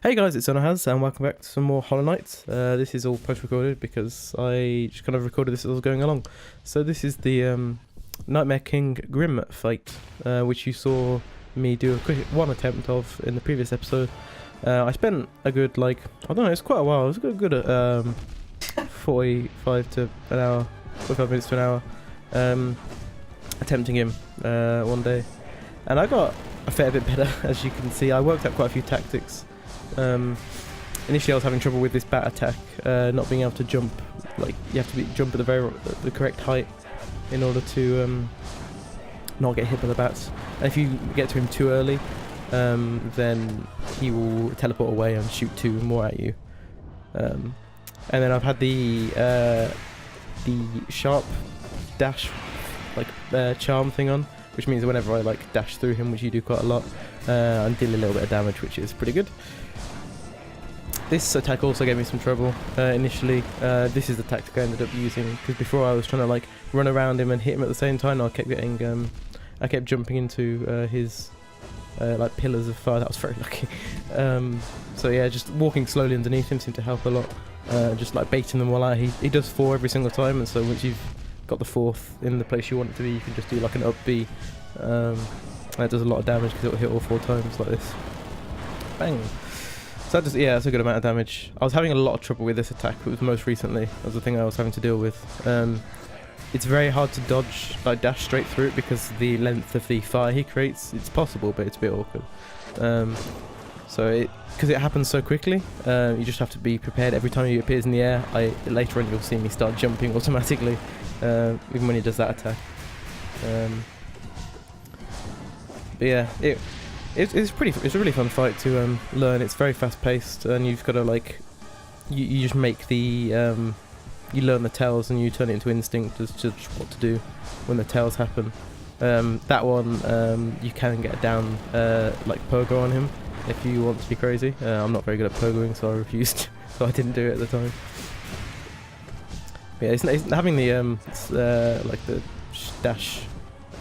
Hey guys, it's Unahaz and welcome back to some more Hollow Knight. This is all post-recorded because I just kind of recorded this as I was going along. So this is the Nightmare King Grimm fight, which you saw me do a quick one attempt of in the previous episode. I spent a good, I don't know, it's quite a while. It was good at 45 to an hour, 45 minutes to an hour, attempting him one day. And I got a fair bit better, as you can see. I worked out quite a few tactics. Initially I was having trouble with this bat attack, not being able to jump. Like, you have to jump at the correct height in order to not get hit by the bats. And if you get to him too early, then he will teleport away and shoot two more at you. And then I've had the sharp dash charm thing on, which means whenever I dash through him, which you do quite a lot, I'm dealing a little bit of damage, which is pretty good. This attack also gave me some trouble initially. This is the tactic I ended up using, because before I was trying to run around him and hit him at the same time. I kept jumping into his pillars of fire. That was very lucky. So yeah, just walking slowly underneath him seemed to help a lot. Just baiting them all out. He does 4 every single time, and so once you've got the 4th in the place you want it to be, you can just do an up B. That does a lot of damage because it will hit all 4 times like this. Bang. So that that's a good amount of damage. I was having a lot of trouble with this attack. It was most recently. That was the thing I was having to deal with. It's very hard to dodge, dash straight through it, because the length of the fire he creates. It's possible, but it's a bit awkward. Because it happens so quickly, you just have to be prepared. Every time he appears in the air, later on you'll see me start jumping automatically, even when he does that attack. But yeah, it's a really fun fight to learn. It's very fast paced, and you've got to you just make the you learn the tells and you turn it into instinct as to what to do when the tells happen. That one you can get down pogo on him if you want to be crazy. I'm not very good at pogoing, so I refused, so I didn't do it at the time. But yeah, it's having the the dash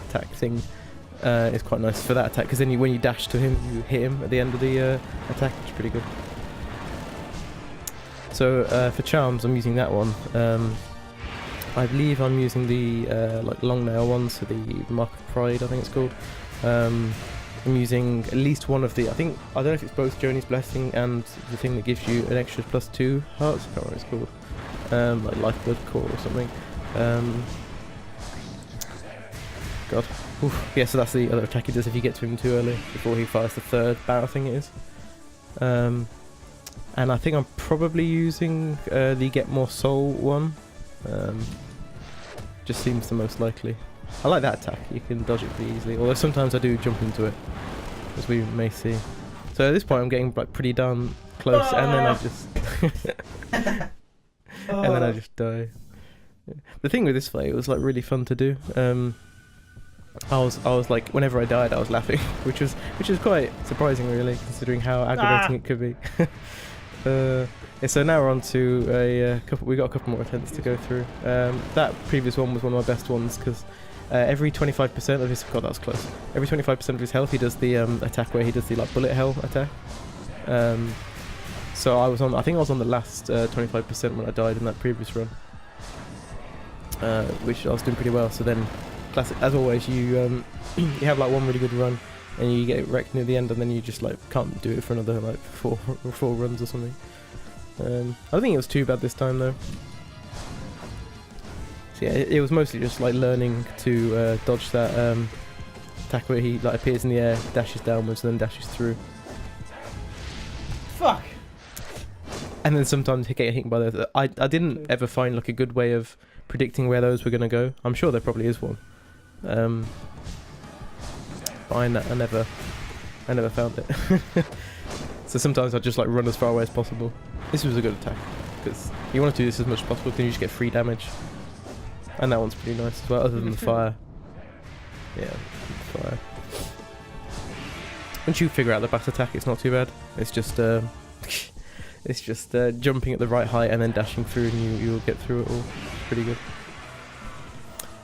attack thing. It's quite nice for that attack, because then when you dash to him, you hit him at the end of the attack, which is pretty good. So for charms, I'm using that one. I believe I'm using the long nail one, so the Mark of Pride, I think it's called. I'm using at least one of the, I don't know if it's both Joni's Blessing and the thing that gives you an extra +2 hearts. I can't remember what it's called. Lifeblood core or something. God. Oof. Yeah, so that's the other attack he does if you get to him too early, before he fires the 3rd battle thing it is. And I think I'm probably using the Get More Soul one. Just seems the most likely. I like that attack, you can dodge it pretty easily, although sometimes I do jump into it, as we may see. So at this point I'm getting pretty darn close, and then I just... and then I just die. Yeah. The thing with this fight, it was really fun to do. I was whenever I died I was laughing, which is quite surprising really, considering how aggravating it could be. Yeah, so now we're on to we got a couple more attempts to go through. That previous one was one of my best ones, because every 25% of his, God, that was close. Every 25% of his health he does the attack where he does the bullet hell attack. So I think I was on the last 25% when I died in that previous run, which I was doing pretty well. So then, classic as always, you you have one really good run and you get wrecked near the end, and then you just can't do it for another four runs or something. I don't think it was too bad this time though. So yeah, it was mostly just learning to dodge that attack where he appears in the air, dashes downwards, and then dashes through. Fuck. And then sometimes getting hit by those. I didn't ever find a good way of predicting where those were going to go. I'm sure there probably is one. But I never found it. So sometimes I just run as far away as possible. This was a good attack, because you want to do this as much as possible, because you just get free damage. And that one's pretty nice as well, other than the fire. Yeah, fire. Once you figure out the bat attack, it's not too bad. It's just jumping at the right height and then dashing through, and you'll get through it all. Pretty good.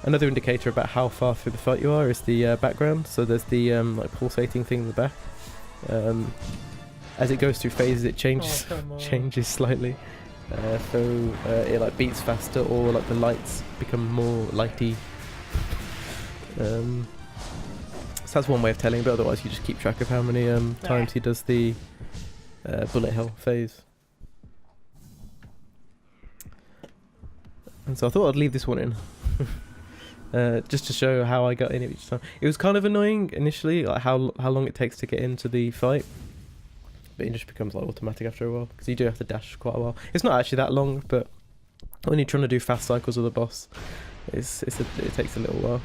Another indicator about how far through the fight you are is the background. So there's the pulsating thing in the back. as it goes through phases, it changes Oh, come on. changes slightly. So it like beats faster, or like the lights become more lighty. So that's one way of telling, but otherwise you just keep track of how many times he does the bullet hell phase. And so I thought I'd leave this one in, just to show how I got in it each time. It was kind of annoying initially, like how long it takes to get into the fight, but it just becomes like automatic after a while, because you do have to dash quite a while. It's not actually that long, but when you're trying to do fast cycles with a boss, it takes a little while.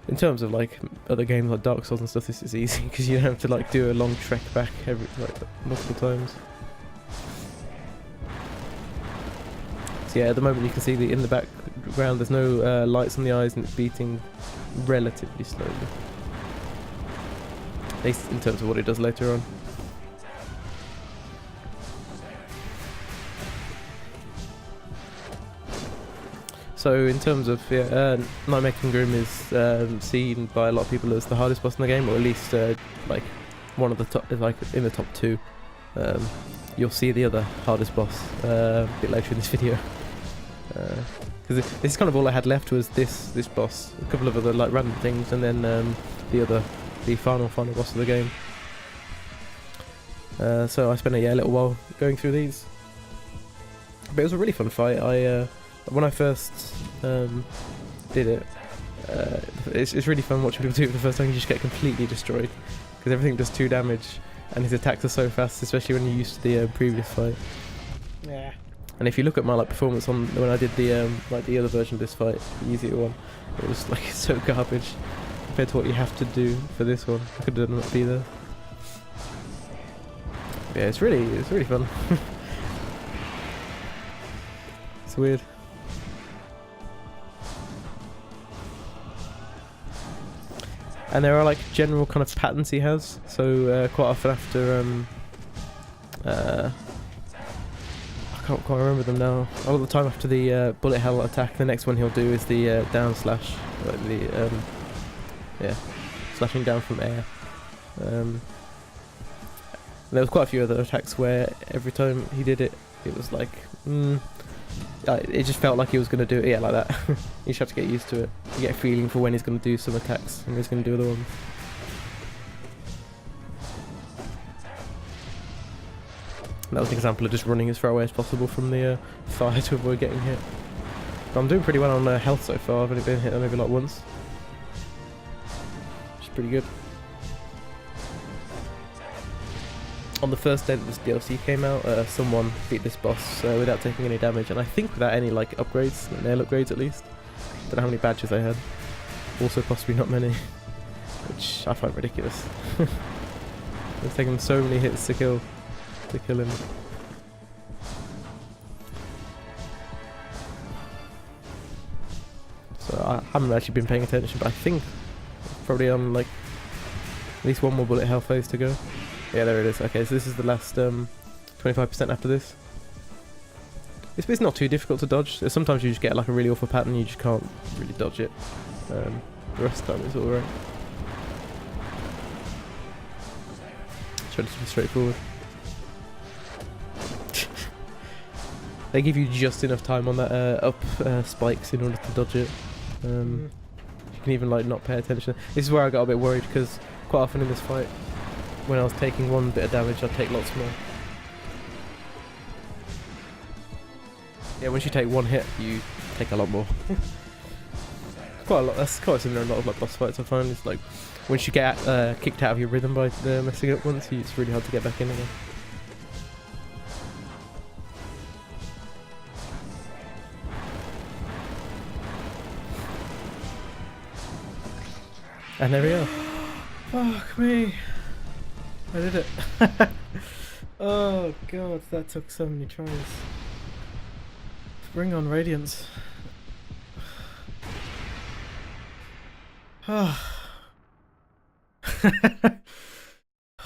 In terms of like other games like Dark Souls and stuff, this is easy because you don't have to like do a long trek back multiple times. So yeah, at the moment you can see in the background there's no lights on the eyes, and it's beating relatively slowly. At least in terms of what it does later on. So in terms of Nightmare King Grimm is seen by a lot of people as the hardest boss in the game, or at least like one of the top, like in the top 2. You'll see the other hardest boss a bit later in this video, because this is kind of all I had left was this boss, a couple of other like random things, and then the final boss of the game. So I spent a little while going through these, but it was a really fun fight. When I first did it, it's really fun watching people do it for the first time. You just get completely destroyed because everything does 2 damage, and his attacks are so fast, especially when you're used to the previous fight. Yeah. And if you look at my like performance on when I did the like the other version of this fight, the easier one, it was like so garbage compared to what you have to do for this one. I could not be there. But yeah, it's really fun. It's weird. And there are like general kind of patterns he has. So quite often after I can't quite remember them now. A lot of the time after the bullet hell attack, the next one he'll do is the down slash, like the slashing down from air. There was quite a few other attacks where every time he did it, it was like it just felt like he was going to do it, like that. You just have to get used to it. You get a feeling for when he's going to do some attacks and he's going to do other ones. And that was an example of just running as far away as possible from the fire to avoid getting hit. But I'm doing pretty well on health so far. I've only been hit maybe like once, which is pretty good. On the first day that this DLC came out, someone beat this boss without taking any damage, and I think without any like upgrades, nail upgrades at least. Don't know how many badges they had. Also possibly not many, which I find ridiculous. It's taken so many hits to kill him. So I haven't actually been paying attention, but I think probably on like at least one more bullet hell phase to go. Yeah, there it is. Okay, so this is the last 25% after this. It's not too difficult to dodge. Sometimes you just get like a really awful pattern, you just can't really dodge it. The rest of the time it's alright. It's relatively straightforward. They give you just enough time on that up spikes in order to dodge it. You can even like not pay attention. This is where I got a bit worried, because quite often in this fight, when I was taking one bit of damage, I'd take lots more. Yeah, once you take one hit, you take a lot more. Quite a lot. That's quite similar in a lot of like boss fights I find. It's like once you get kicked out of your rhythm by messing up once, it's really hard to get back in again. And there we are. Fuck me. I did it. Oh god, that took so many tries. Bring on Radiance. Oh.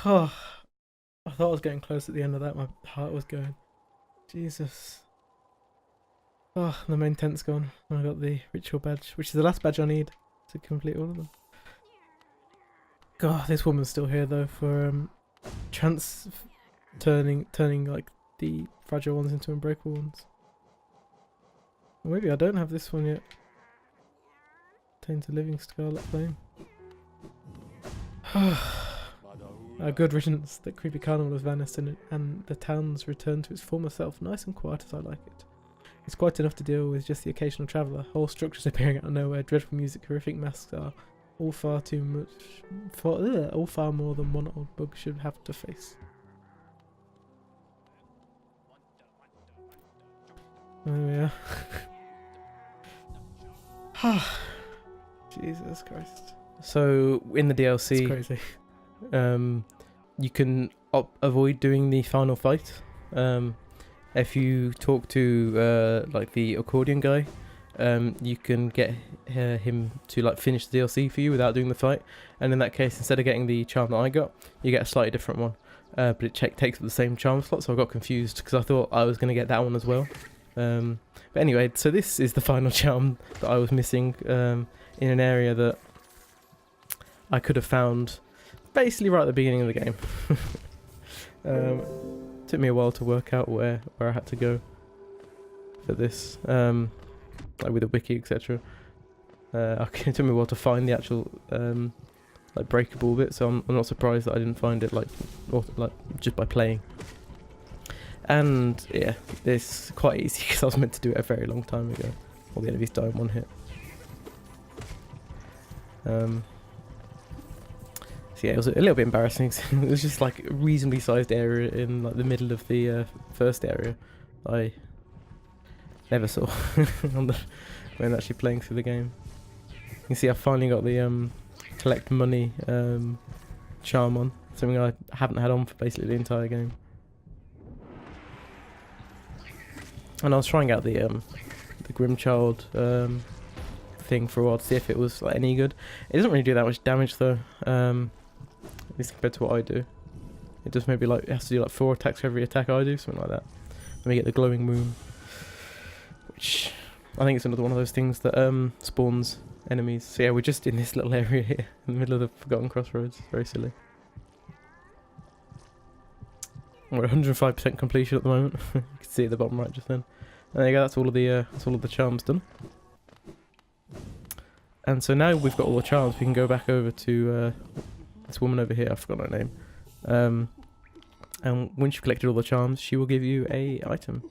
Oh. I thought I was getting close at the end of that, my heart was going. Jesus. Oh, the main tent's gone. I got the ritual badge, which is the last badge I need to complete all of them. God, this woman's still here though for turning like the fragile ones into unbreakable ones. Or maybe I don't have this one yet. Tainted living scarlet flame. A good riddance. The creepy carnival has vanished and the town's returned to its former self, nice and quiet as I like it. It's quite enough to deal with just the occasional traveller. Whole structures appearing out of nowhere, dreadful music, horrific masks are all far more than one old bug should have to face. Oh yeah. Jesus Christ. So in the DLC, it's crazy. You can avoid doing the final fight. If you talk to like the accordion guy, you can get him to like finish the DLC for you without doing the fight. And in that case, instead of getting the charm that I got, you get a slightly different one. But it takes up the same charm slot, so I got confused because I thought I was going to get that one as well. But anyway, so this is the final charm that I was missing in an area that I could have found basically right at the beginning of the game. Took me a while to work out where I had to go for this, like with the wiki, etc. It took me a while to find the actual like breakable bit, so I'm not surprised that I didn't find it like just by playing. And yeah, it's quite easy because I was meant to do it a very long time ago. All the enemies die in one hit. So yeah, it was a little bit embarrassing. It was just like a reasonably sized area in like the middle of the first area. I never saw when actually playing through the game. You can see I finally got the collect money charm on, something I haven't had on for basically the entire game. And I was trying out the Grimm child thing for a while to see if it was like any good. It doesn't really do that much damage though. At least compared to what I do. It does maybe like, it has to do like 4 attacks for every attack I do, something like that. Then we get the glowing moon, which I think it's another one of those things that spawns enemies. So yeah, we're just in this little area here, in the middle of the Forgotten Crossroads. Very silly. We're 105% completion at the moment. You can see at the bottom right just then. And there you go. That's all of the charms done. And so now we've got all the charms, we can go back over to this woman over here. I forgot her name. And once you've collected all the charms, she will give you a item.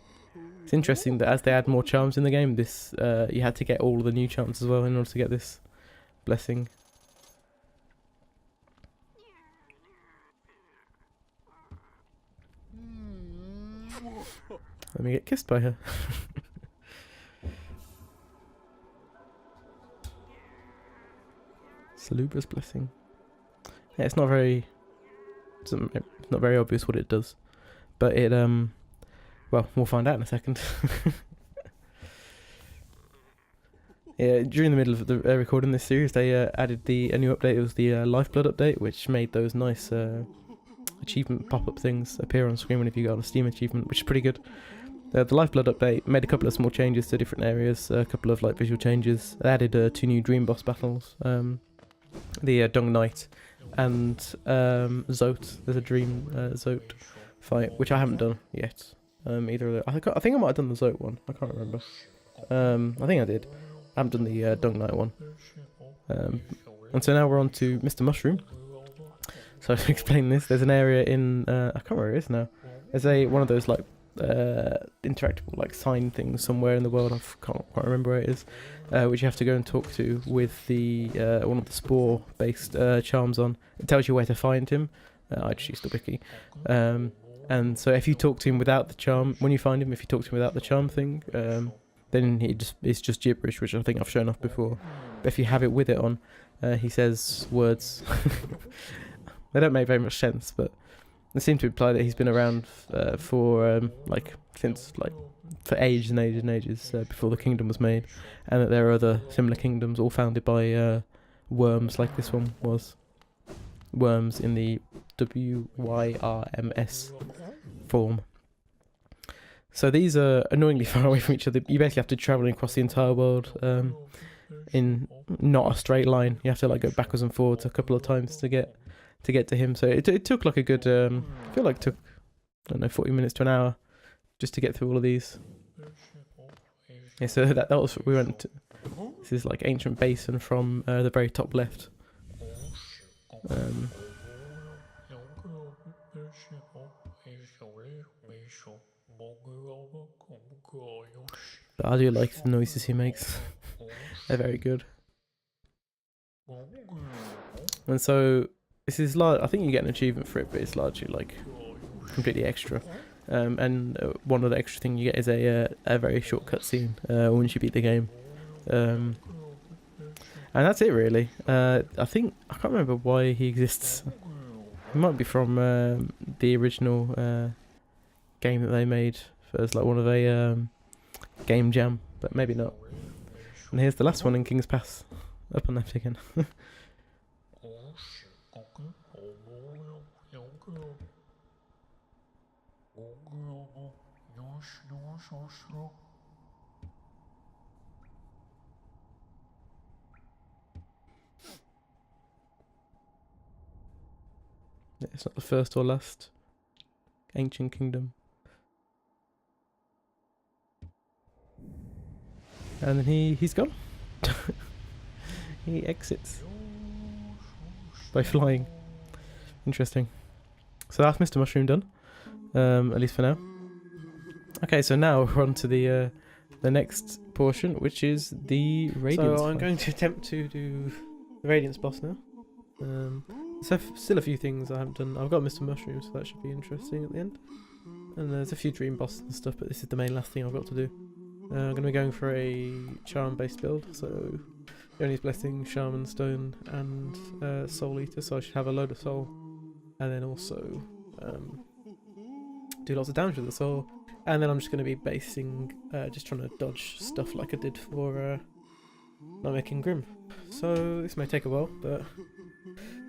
It's interesting that as they add more charms in the game, this you had to get all of the new charms as well in order to get this blessing. Let me get kissed by her. Salubra's blessing. Yeah, it's not very obvious what it does, but it well, we'll find out in a second. Yeah, during the middle of the recording this series, they added a new update. It was the Lifeblood update, which made those nice achievement pop-up things appear on screen whenever you got a Steam achievement, which is pretty good. The Lifeblood update made a couple of small changes to different areas, a couple of like visual changes. They added 2 new dream boss battles, the Dung Knight and Zote. There's a dream Zote fight, which I haven't done yet. Either of them. I think I might have done the Zote one. I can't remember. I think I did. I haven't done the Dung Knight one. And so now we're on to Mr. Mushroom. So to explain this, there's an area in I can't remember where it is now. There's one of those like interactable like sign things somewhere in the world. I can't quite remember where it is, which you have to go and talk to with the one of the spore based charms on. It tells you where to find him. I just used the wiki, and so if you talk to him without the charm, when you find him, if you talk to him without the charm thing, then it's just gibberish, which I think I've shown off before. But if you have it with it on, he says words. They don't make very much sense, but they seem to imply that he's been around for ages and ages and ages before the kingdom was made, and that there are other similar kingdoms all founded by worms like this one was. Worms in the WYRMS form. So these are annoyingly far away from each other. You basically have to travel across the entire world in not a straight line. You have to like go backwards and forwards a couple of times to get to get to him. So it took like a good, I feel like it took, I don't know, 40 minutes to an hour just to get through all of these. Yeah, so that was what we went to. This is like ancient basin from the very top left. But I do like the noises he makes. They're very good. And so this is I think you get an achievement for it, but it's largely like completely extra. And one of the extra thing you get is a very short cutscene once you beat the game. And that's it really. I can't remember why he exists. It might be from the original game that they made as like one of a game jam, but maybe not. And here's the last one in King's Pass. Up on left again. It's not the first or last ancient kingdom. And then he's gone. He exits by flying. Interesting. So that's Mr. Mushroom done, at least for now. Okay, so now we're on to the next portion, which is the Radiance. So I'm going to attempt to do the Radiance boss now. So still a few things I haven't done. I've got Mr. Mushroom, so that should be interesting at the end. And there's a few dream bosses and stuff, but this is the main last thing I've got to do. I'm going to be going for a charm-based build, so Yoni's Blessing, Shaman Stone, and Soul Eater, so I should have a load of soul. And then also do lots of damage with the soul. And then I'm just going to be basing, just trying to dodge stuff like I did for Nightmare King Grimm. So this may take a while, but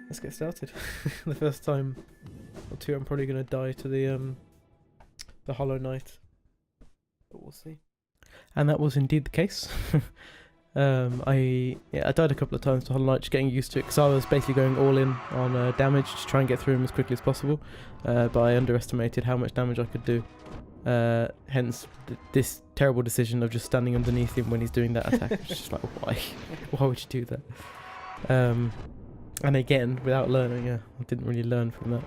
let's get started. The first time or two I'm probably going to die to the Hollow Knight, but we'll see. And that was indeed the case. I died a couple of times to Hollow Knight, just getting used to it, because I was basically going all in on damage to try and get through him as quickly as possible, but I underestimated how much damage I could do. Hence this terrible decision of just standing underneath him when he's doing that attack. It's just like, why would you do that? And again, without learning, I didn't really learn from that.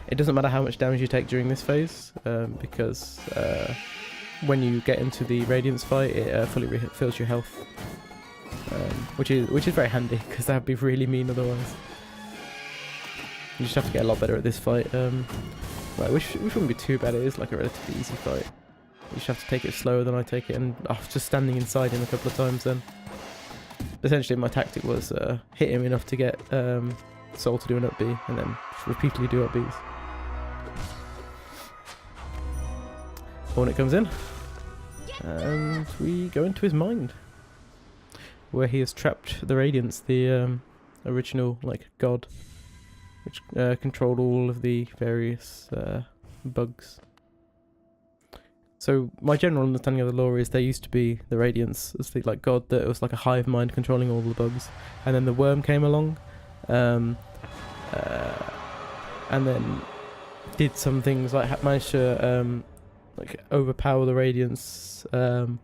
It doesn't matter how much damage you take during this phase, because when you get into the Radiance fight, it fully refills your health, which is very handy, because that would be really mean otherwise. You just have to get a lot better at this fight. Well, which wouldn't be too bad. It is like a relatively easy fight. You just have to take it slower than I take it, and I was just standing inside him a couple of times then. Essentially my tactic was hit him enough to get Soul to do an up B, and then repeatedly do up Bs. Hornet comes in, and we go into his mind, where he has trapped the Radiance, the original like god, which controlled all of the various bugs. So my general understanding of the lore is there used to be the Radiance as the like god that was like a hive mind controlling all the bugs, and then the worm came along, and then did some things like managed to like overpower the Radiance, and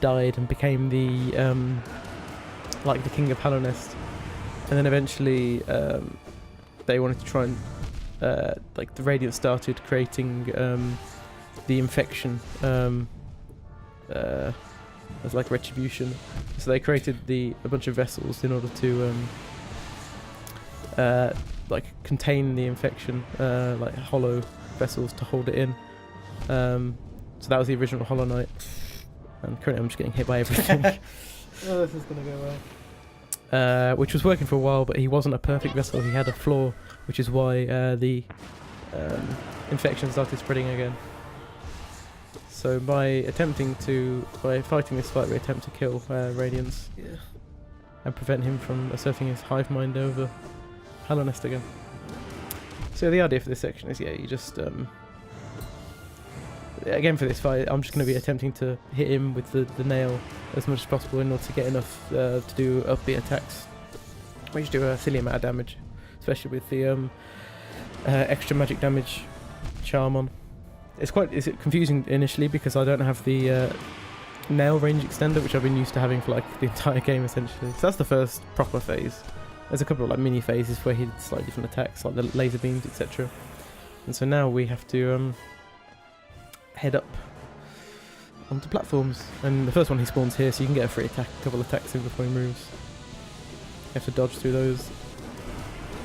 died and became the like the king of Hallownest, and then eventually they wanted to try and like the Radiance started creating the infection as like retribution, so they created a bunch of vessels in order to like contain the infection, like hollow vessels to hold it in. So that was the original Hollow Knight, and currently I'm just getting hit by everything. Oh, this is gonna go well. Which was working for a while, but he wasn't a perfect vessel. He had a flaw, which is why the infection started spreading again. So by fighting this fight, we attempt to kill Radiance, and prevent him from asserting his hive mind over Hallownest again. So the idea for this section is, you just again for this fight, I'm just going to be attempting to hit him with the nail as much as possible in order to get enough to do up B attacks, which do a silly amount of damage. especially with the extra magic damage charm on. It's confusing initially because I don't have the nail range extender, which I've been used to having for like the entire game essentially. So that's the first proper phase. There's a couple of like mini phases where he did slightly different attacks, like the laser beams, etc. And so now we have to head up onto platforms. And the first one he spawns here, so you can get a free attack, a couple of attacks in before he moves. You have to dodge through those.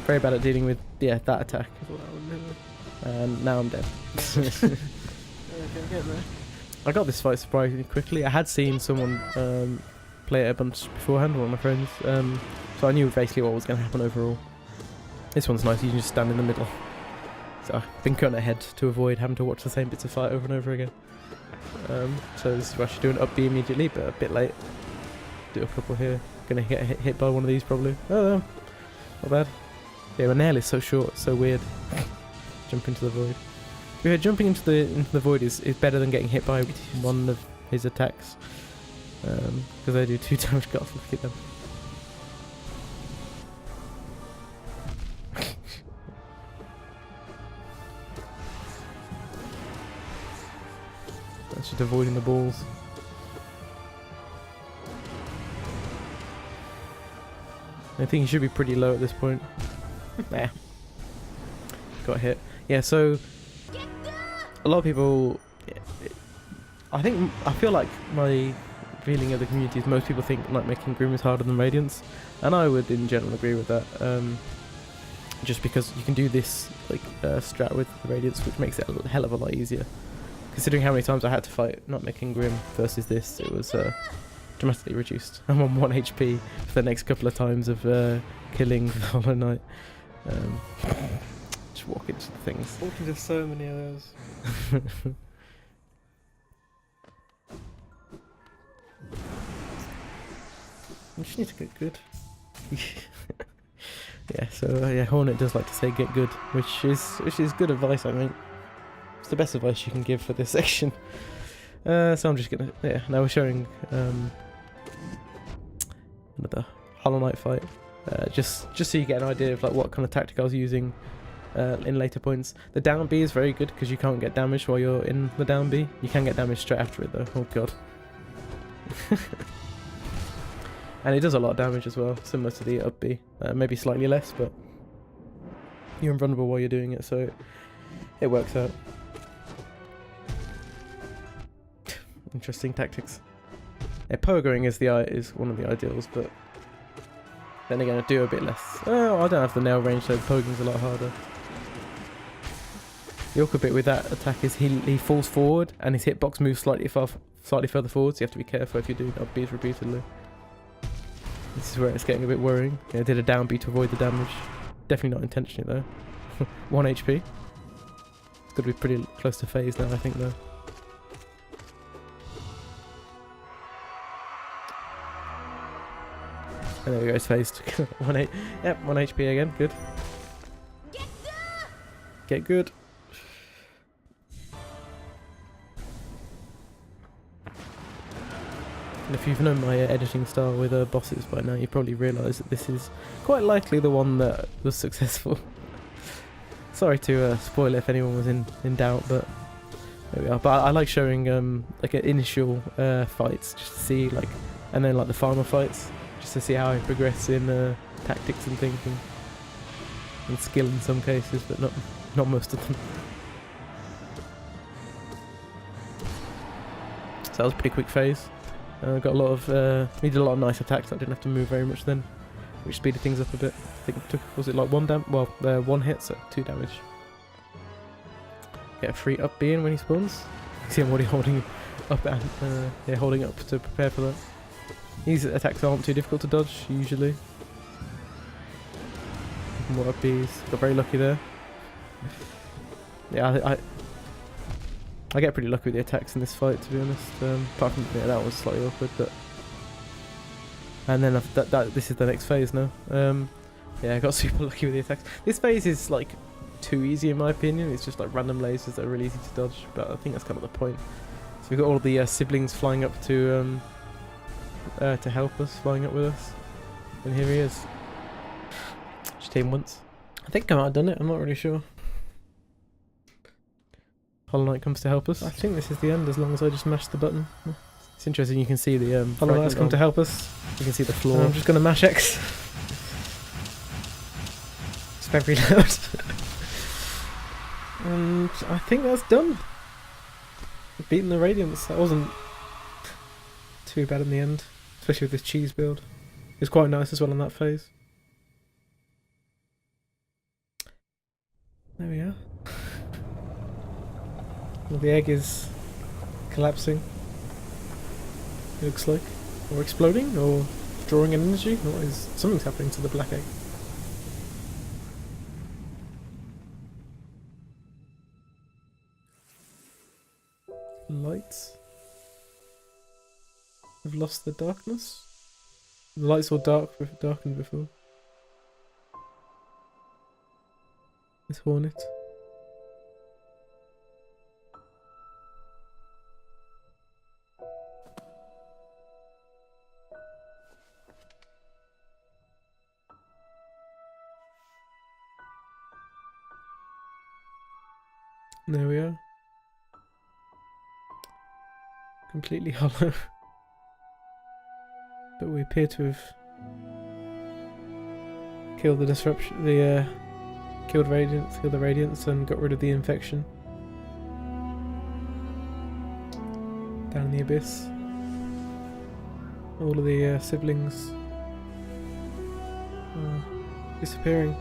Very bad at dealing with that attack. And now I'm dead. I got this fight surprisingly quickly. I had seen someone play it a bunch beforehand, one of my friends, so I knew basically what was going to happen overall. This one's nice, you can just stand in the middle. So I've been cutting ahead to avoid having to watch the same bits of fight over and over again. So this is where I should do an up B immediately, but a bit late. Do a couple here. Gonna get hit by one of these probably. Oh, not bad. Yeah, my nail is so short, so weird. Jump into the void. Yeah, jumping into the void is better than getting hit by one of his attacks, because they do 2 damage. God, look at them. That's just avoiding the balls. I think he should be pretty low at this point. Nah. Got hit. Yeah, so a lot of people, I feel like my feeling of the community is most people think Nightmare King Grimm is harder than Radiance, and I would in general agree with that, just because you can do this like strat with the Radiance, which makes it a hell of a lot easier. Considering how many times I had to fight Nightmare King Grimm versus this, it was dramatically reduced. I'm on 1 HP for the next couple of times of killing the Hollow Knight. Just walk into the things. Walk into so many of those. You just need to get good. Yeah, so yeah, Hornet does like to say get good, which is good advice, I think. It's the best advice you can give for this section. So I'm just gonna, now we're showing another Hollow Knight fight, just so you get an idea of like what kind of tactic I was using in later points. The down B is very good because you can't get damaged while you're in the down B. You can get damaged straight after it though. Oh god. And it does a lot of damage as well, similar to the up B. Maybe slightly less, but you're invulnerable while you're doing it, so it works out. Interesting tactics. Yeah, pogoing is one of the ideals, but then again I do a bit less. Oh, I don't have the nail range, so poging's a lot harder. The awkward bit with that attack is he falls forward and his hitbox moves slightly further forward, so you have to be careful if you're doing up Bs repeatedly. This is where it's getting a bit worrying. Yeah, I did a down B to avoid the damage. Definitely not intentionally though. 1 HP. It's got to be pretty close to phase now, I think though. And there we go, it's phased. 1 HP again, good. Get good. And if you've known my editing style with bosses by now, you probably realise that this is quite likely the one that was successful. Sorry to spoil it if anyone was in doubt, but there we are. But I like showing like initial fights, just to see like, and then like the final fights, just to see how I progress in tactics and things, and skill in some cases, but not most of them. So that was a pretty quick phase. Got a lot of needed a lot of nice attacks. I didn't have to move very much then, which speeded things up a bit. I think it took, was it like one hit, so 2 damage. Get a free up B in when he spawns. You see him already holding up and holding up to prepare for that. These attacks aren't too difficult to dodge usually. More up Bs. Got very lucky there. Yeah, I get pretty lucky with the attacks in this fight, to be honest. Apart from that was slightly awkward, but and then this is the next phase now. Yeah, I got super lucky with the attacks. This phase is like too easy in my opinion. It's just like random lasers that are really easy to dodge, but I think that's kind of the point. So we've got all the siblings flying up to help us, flying up with us, and here he is. Just hit him once. I think I might have done it, I'm not really sure. Hollow Knight comes to help us. I think this is the end as long as I just mash the button. It's interesting, you can see the Hollow Knight's come to help us. You can see the floor. And I'm just going to mash X. Spec reload. And I think that's done. Beating the Radiance. That wasn't too bad in the end. Especially with this cheese build. It was quite nice as well on that phase. There we are. Well, the egg is collapsing. It looks like. Or exploding, or drawing an energy. What is... Something's happening to the black egg. Lights. We've lost the darkness. The lights were darkened before. This hornet. There we are. Completely hollow. But we appear to have killed the disruption, killed the Radiance and got rid of the infection. Down in the abyss. All of the siblings are disappearing.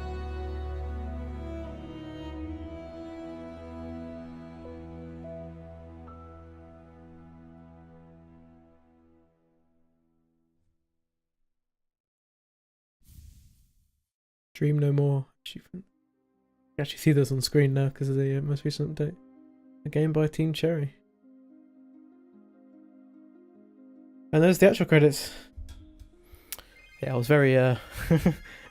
Dream no more. Achievement. You can actually see those on screen now because of the most recent update. A game by Team Cherry. And there's the actual credits. Yeah, I was very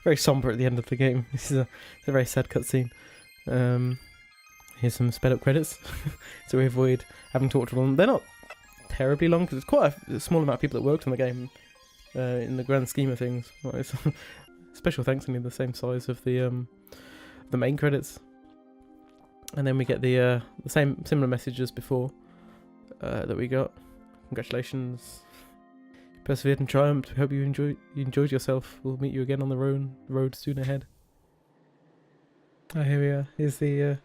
very somber at the end of the game. This is a very sad cutscene. Here's some sped up credits, so we avoid having to talk to them. They're not terribly long because it's quite a small amount of people that worked on the game in the grand scheme of things. Special thanks, only the same size of the main credits, and then we get the similar message as before that we got. Congratulations, you persevered and triumphed. We hope you enjoyed yourself. We'll meet you again on the road soon ahead. Oh, here we are. Here's the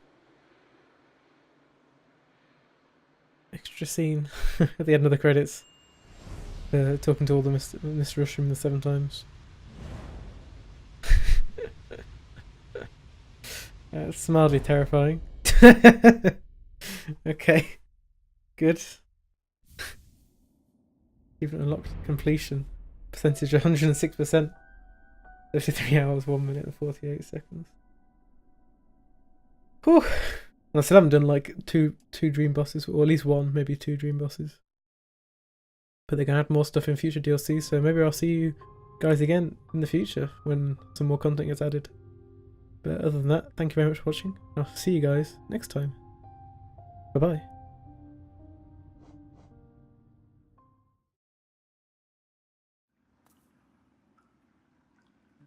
extra scene at the end of the credits. Talking to all the Mr. Rusham the 7 times. It's mildly terrifying. Okay, good. Even unlocked completion. Percentage 106%. 33 hours, 1 minute and 48 seconds. Whew. And I still haven't done like two dream bosses, or at least one, maybe 2 dream bosses. But they're going to add more stuff in future DLCs, so maybe I'll see you guys again in the future when some more content gets added. But other than that, thank you very much for watching. I'll see you guys next time. Bye-bye.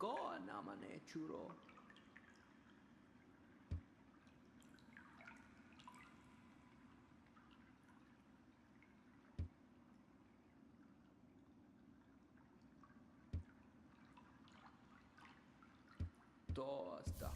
Go on, Amane Churo. Dosta.